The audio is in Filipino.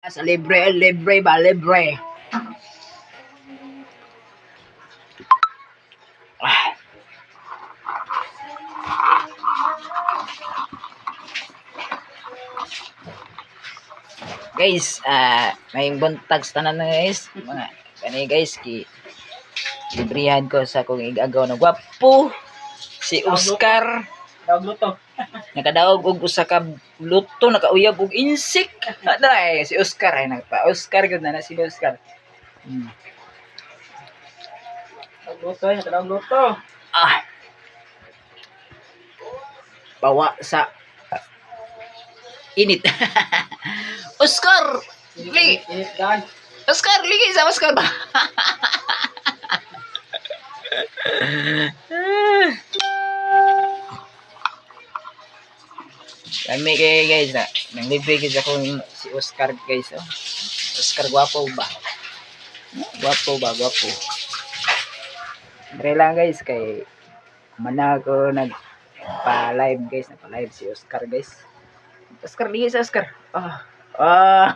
Sa libre, libre ba? Libre. Ah. Guys, may buntag sa tanan na guys. Mga kani guys librihan ko sa kong igagaw na gwapo si Oscar. Luto. Nakadaog og usa ka luto, nakauyab og insik. Dai si Oscar ay nagpa Oscar gud na si Oscar. Luto, nakadaog luto. Ah. Bawa sa init. Oscar! Ligi! Init gan. Oscar! Ligi sa Oscar ba? Kami kay guys na nanglibre guys ako si Oscar guys. Oh. Oscar gwapo ba? Gwapo ba? Gwapo. Dre lang guys kay mana ako nagpa-live guys. Nagpa-live si Oscar guys. Oscar, ligi sa Oscar. Ah. Ah.